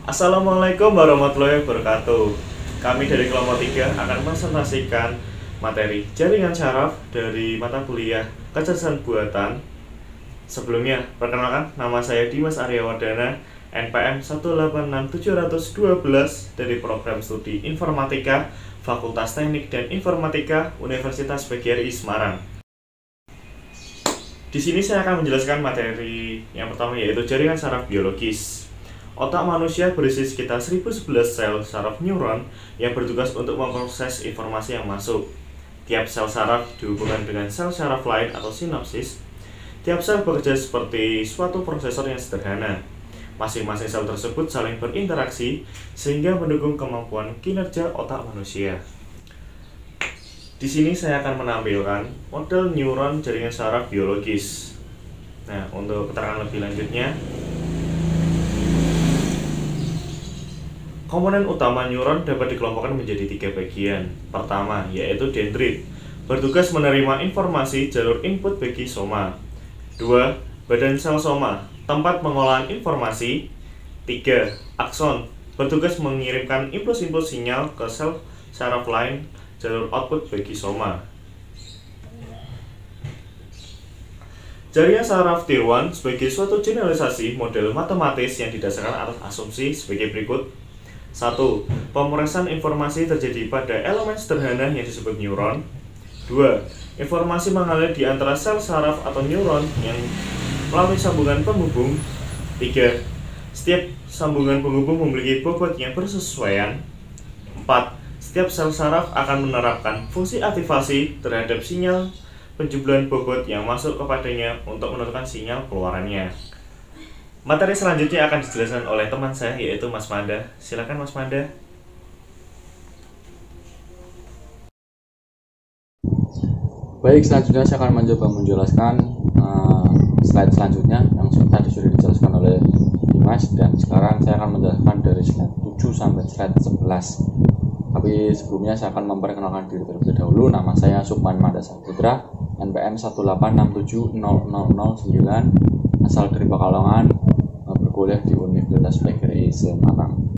Assalamualaikum warahmatullahi wabarakatuh. Kami dari kelompok 3 akan presentasikan materi jaringan syaraf dari mata kuliah kecerdasan buatan. Sebelumnya, perkenalkan, nama saya Dimas Arya Wardana, NPM 186712 dari program studi Informatika Fakultas Teknik dan Informatika Universitas PGRI Semarang. Di sini saya akan menjelaskan materi yang pertama, yaitu jaringan saraf biologis. Otak manusia berisi sekitar 1011 sel saraf neuron yang bertugas untuk memproses informasi yang masuk. Tiap sel saraf dihubungkan dengan sel saraf lain atau sinapsis. Tiap sel bekerja seperti suatu prosesor yang sederhana. Masing-masing sel tersebut saling berinteraksi sehingga mendukung kemampuan kinerja otak manusia. Di sini saya akan menampilkan model neuron jaringan saraf biologis. Nah, untuk keterangan lebih lanjutnya, komponen utama neuron dapat dikelompokkan menjadi 3 bagian. Pertama, yaitu dendrit, bertugas menerima informasi jalur input bagi soma. 2. Badan sel soma, tempat pengolahan informasi. 3. Akson, bertugas mengirimkan impuls-impuls sinyal ke sel saraf lain, jalur output bagi soma. Jaringan saraf tier 1 sebagai suatu generalisasi model matematis yang didasarkan atas asumsi sebagai berikut. 1. Pemrosesan informasi terjadi pada elemen sederhana yang disebut neuron. 2. Informasi mengalir di antara sel saraf atau neuron yang melalui sambungan penghubung. 3. Setiap sambungan penghubung memiliki bobot yang bersesuaian. 4. Setiap sel saraf akan menerapkan fungsi aktivasi terhadap sinyal penjumlahan bobot yang masuk kepadanya untuk menentukan sinyal keluarannya. Materi selanjutnya akan dijelaskan oleh teman saya, yaitu Mas Manda. Silakan Mas Manda. Baik, selanjutnya saya akan mencoba menjelaskan slide selanjutnya yang tadi sudah dijelaskan oleh Dimas, dan sekarang saya akan menjelaskan dari slide 7 sampai slide 11. Tapi sebelumnya saya akan memperkenalkan diri terlebih dahulu. Nama saya Sukman Manda Saputra, NPM 186670009, asal dari Pekalongan, berkuliah di Universitas PGRI Semarang.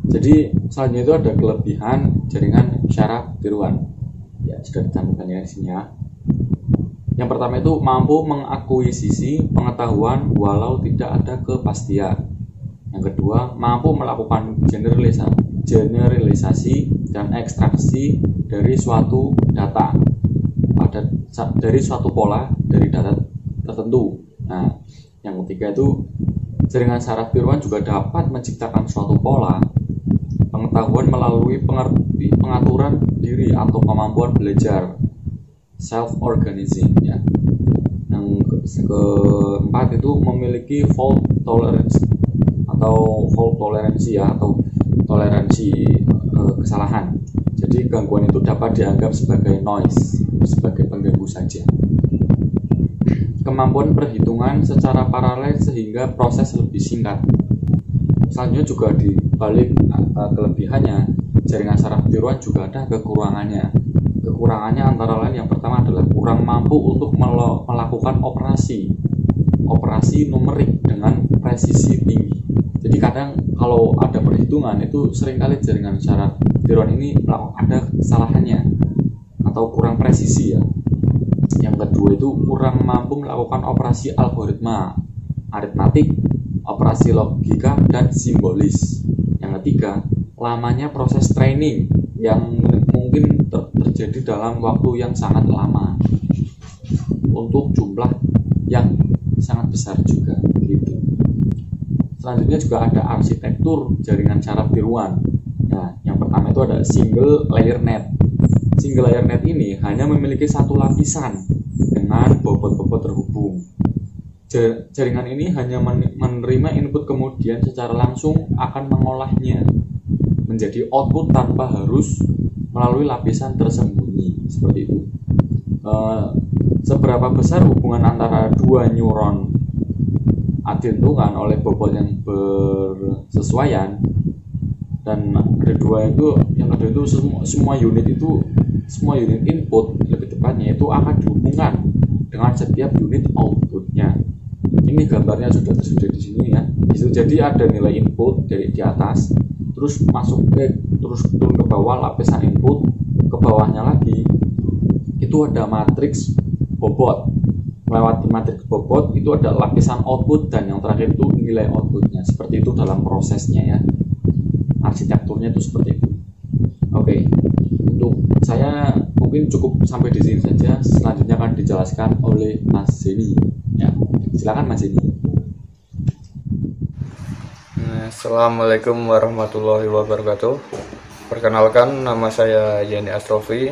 Jadi selanjutnya itu ada kelebihan jaringan syaraf tiruan. Ya, sudah ditampilkan ya di sini ya. Yang pertama itu mampu mengakuisisi pengetahuan walau tidak ada kepastian. Yang kedua, mampu melakukan generalisasi dan ekstraksi dari suatu data dari suatu pola dari data tertentu. Nah, yang ketiga itu jaringan saraf tiruan juga dapat menciptakan suatu pola pengetahuan melalui pengaturan diri atau kemampuan belajar, self organizing ya. Yang keempat itu memiliki fault tolerance atau toleransi kesalahan. Jadi gangguan itu dapat dianggap sebagai noise, sebagai pengganggu saja. Kemampuan perhitungan secara paralel sehingga proses lebih singkat. Selanjutnya juga di balik kelebihannya, jaringan saraf tiruan juga ada kekurangannya. Kekurangannya antara lain yang pertama adalah kurang mampu untuk melakukan operasi numerik dengan presisi tinggi. Jadi kadang kalau ada perhitungan itu seringkali jaringan saraf tiruan ini ada kesalahannya atau kurang presisi ya. Yang kedua itu kurang mampu melakukan operasi algoritma, aritmatik, operasi logika, dan simbolis. Yang ketiga, lamanya proses training yang mungkin terjadi dalam waktu yang sangat lama untuk jumlah yang sangat besar juga gitu. Selanjutnya juga ada arsitektur jaringan saraf tiruan. Nah, yang pertama itu ada single layer net. Single layer net ini hanya memiliki satu lapisan dengan bobot-bobot terhubung. Jaringan ini hanya menerima input, kemudian secara langsung akan mengolahnya menjadi output tanpa harus melalui lapisan tersembunyi seperti itu. Seberapa besar hubungan antara dua neuron ditentukan oleh bobot yang bersesuaian, dan kedua itu semua unit input lebih tepatnya itu akan dihubungkan dengan setiap unit outputnya. Ini gambarnya sudah tersedia di sini ya. Jadi ada nilai input dari di atas, terus masuk terus turun ke bawah lapisan input, ke bawahnya lagi itu ada matriks bobot. Melewati matriks bobot itu ada lapisan output, dan yang terakhir itu nilai outputnya. Seperti itu dalam prosesnya ya. Arsitekturnya itu seperti itu. Oke, untuk saya mungkin cukup sampai di sini saja. Selanjutnya akan dijelaskan oleh Mas Zeni. Ya, silakan Mas Zeni. Assalamualaikum warahmatullahi wabarakatuh. Perkenalkan, nama saya Yeni Astrofi,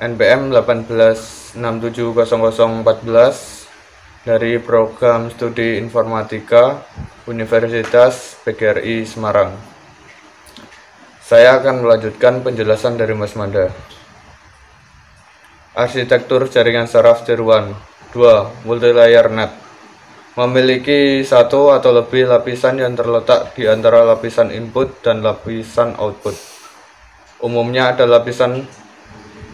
NPM 18670014 dari Program Studi Informatika Universitas PGRI Semarang. Saya akan melanjutkan penjelasan dari Mas Manda. Arsitektur jaringan saraf Tier 1. 2. Multilayer net. Memiliki satu atau lebih lapisan yang terletak di antara lapisan input dan lapisan output. Umumnya ada lapisan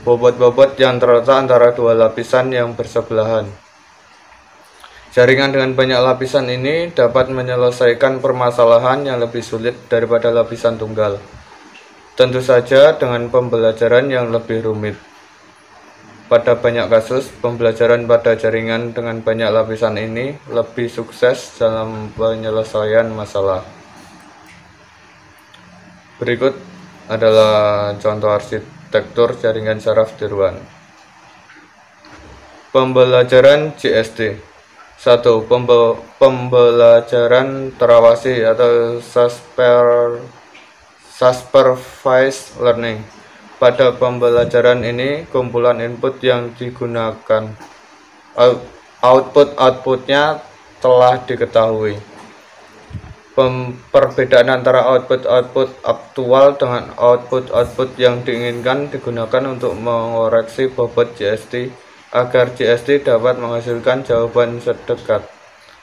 bobot-bobot yang terletak antara dua lapisan yang bersebelahan. Jaringan dengan banyak lapisan ini dapat menyelesaikan permasalahan yang lebih sulit daripada lapisan tunggal. Tentu saja dengan pembelajaran yang lebih rumit. Pada banyak kasus, pembelajaran pada jaringan dengan banyak lapisan ini lebih sukses dalam penyelesaian masalah. Berikut adalah contoh arsitektur jaringan saraf Tier 1. Pembelajaran JST. 1. Pembelajaran terawasi atau supervised learning. Pada pembelajaran ini, kumpulan input yang digunakan, output-outputnya telah diketahui. Perbedaan antara output-output aktual dengan output-output yang diinginkan digunakan untuk mengoreksi bobot JST agar JST dapat menghasilkan jawaban sedekat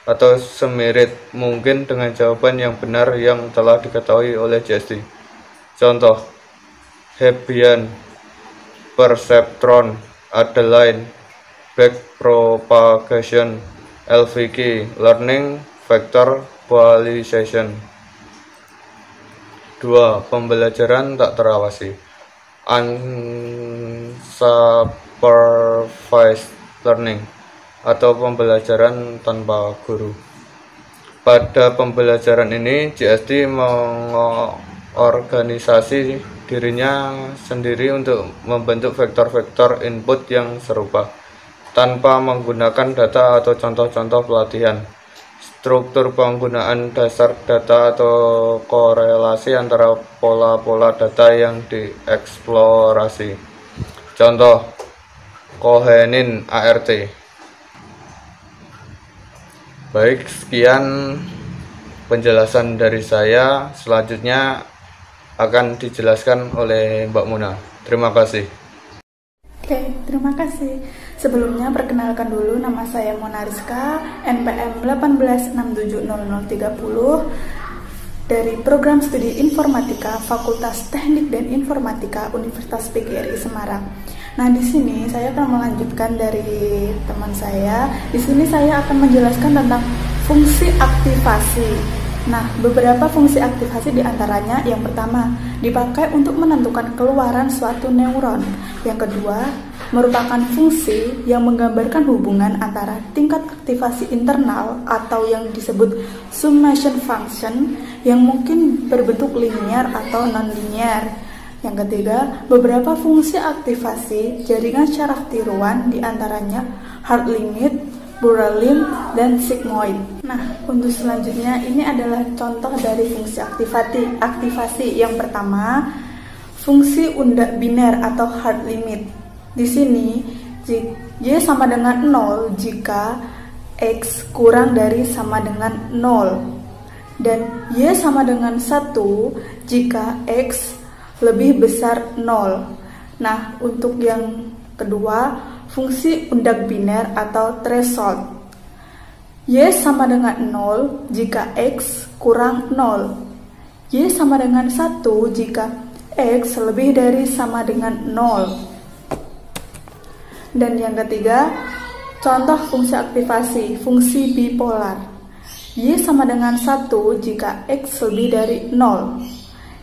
atau semirip mungkin dengan jawaban yang benar yang telah diketahui oleh JST. Contoh: Hebbian, perceptron, Adeline, backpropagation, LVK, learning vector qualization. 2. Pembelajaran tak terawasi, unsupervised learning atau pembelajaran tanpa guru. Pada pembelajaran ini, JST mengorganisasi dirinya sendiri untuk membentuk vektor-vektor input yang serupa tanpa menggunakan data atau contoh-contoh pelatihan. Struktur penggunaan dasar data atau korelasi antara pola-pola data yang dieksplorasi. Contoh: Kohenin ART. Baik, sekian penjelasan dari saya. Selanjutnya akan dijelaskan oleh Mbak Muna. Terima kasih. Oke, terima kasih. Sebelumnya perkenalkan dulu, nama saya Mona Rizka, NPM 18670030 dari Program Studi Informatika Fakultas Teknik dan Informatika Universitas PGRI Semarang. Nah, di sini saya akan melanjutkan dari teman saya. Di sini saya akan menjelaskan tentang fungsi aktivasi. Nah, beberapa fungsi aktivasi diantaranya: yang pertama, dipakai untuk menentukan keluaran suatu neuron. Yang kedua, merupakan fungsi yang menggambarkan hubungan antara tingkat aktivasi internal atau yang disebut summation function yang mungkin berbentuk linear atau non-linear. Yang ketiga, beberapa fungsi aktivasi jaringan saraf tiruan diantaranya heart limit, Buralin, dan sigmoid. Nah, untuk selanjutnya ini adalah contoh dari fungsi aktivasi. Yang pertama, fungsi undak biner atau hard limit. Di sini Y sama dengan 0 jika X kurang dari sama dengan 0 dan Y sama dengan 1 jika X lebih besar 0. Nah, untuk yang kedua, fungsi undak biner atau threshold. Y sama dengan 0 jika X kurang 0. Y sama dengan 1 jika X lebih dari sama dengan 0. Dan yang ketiga, Contoh fungsi aktivasi, fungsi bipolar. Y sama dengan 1 jika X lebih dari 0.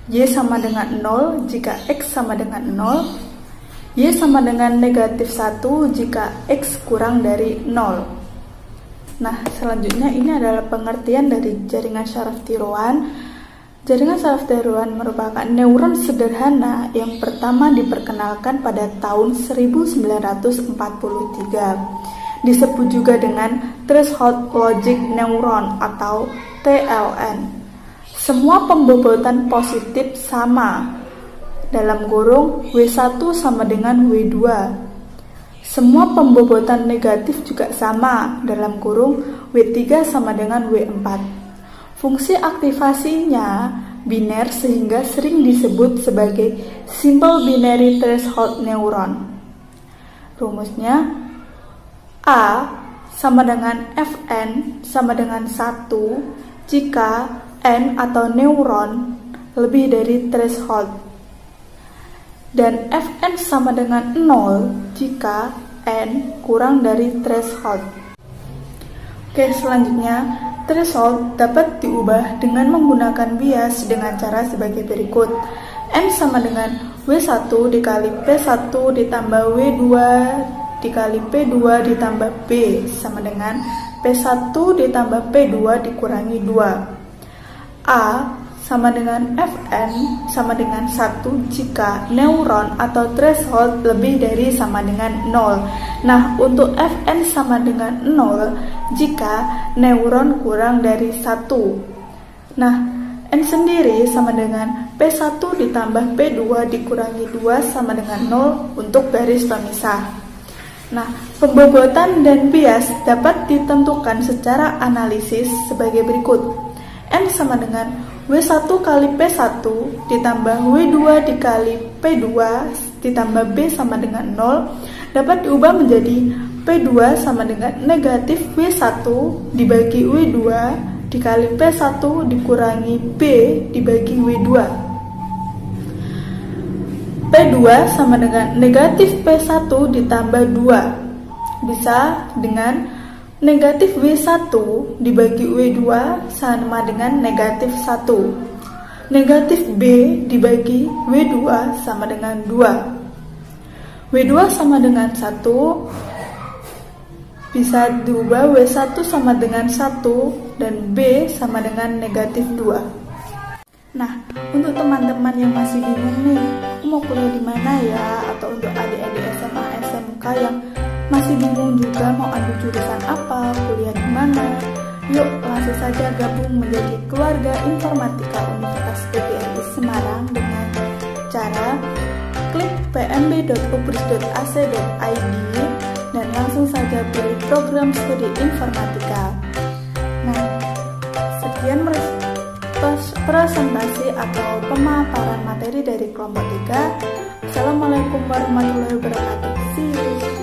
Y sama dengan 0 jika X sama dengan 0. Y sama dengan negatif 1 jika X kurang dari 0. Nah, selanjutnya ini adalah pengertian dari jaringan syaraf tiruan. Jaringan syaraf tiruan merupakan neuron sederhana yang pertama diperkenalkan pada tahun 1943. Disebut juga dengan threshold logic neuron atau TLN. Semua pembobotan positif sama, dalam kurung W1 sama dengan W2. Semua pembobotan negatif juga sama, dalam kurung W3 sama dengan W4. Fungsi aktivasinya biner sehingga sering disebut sebagai simple binary threshold neuron. Rumusnya A sama dengan Fn sama dengan 1 jika N atau neuron lebih dari threshold, dan Fn sama dengan 0 jika N kurang dari threshold. Oke, selanjutnya threshold dapat diubah dengan menggunakan bias dengan cara sebagai berikut. N sama dengan W1 dikali P1 ditambah W2 dikali P2 ditambah B sama dengan P1 ditambah P2 dikurangi 2. A sama dengan Fn sama dengan 1 jika neuron atau threshold lebih dari sama dengan 0. Nah, untuk Fn sama dengan 0 jika neuron kurang dari 1. Nah, N sendiri sama dengan P1 ditambah P2 dikurangi 2 sama dengan 0 untuk garis pemisah. Nah, pembobotan dan bias dapat ditentukan secara analisis sebagai berikut. N sama dengan W1 kali P1 ditambah W2 dikali P2 ditambah B sama dengan 0 dapat diubah menjadi P2 sama dengan negatif W1 dibagi W2 dikali P1 dikurangi B dibagi W2. P2 sama dengan negatif P1 ditambah 2. Bisa dengan negatif W1 dibagi W2 sama dengan negatif 1. Negatif B dibagi W2 sama dengan 2. W2 sama dengan 1 bisa diubah W1 sama dengan 1 dan B sama dengan negatif 2. Nah, untuk teman-teman yang masih bingung nih, mau kuliah di mana ya? Atau untuk adik-adik SMA, SMK yang masih bingung juga mau ambil jurusan apa, kuliah di mana? Yuk, langsung saja gabung menjadi keluarga informatika Universitas PGRI Semarang dengan cara klik pmb.upris.ac.id dan langsung saja pilih program studi informatika. Nah, sekian presentasi atau pemaparan materi dari kelompok 3. Assalamualaikum warahmatullahi wabarakatuh. See you.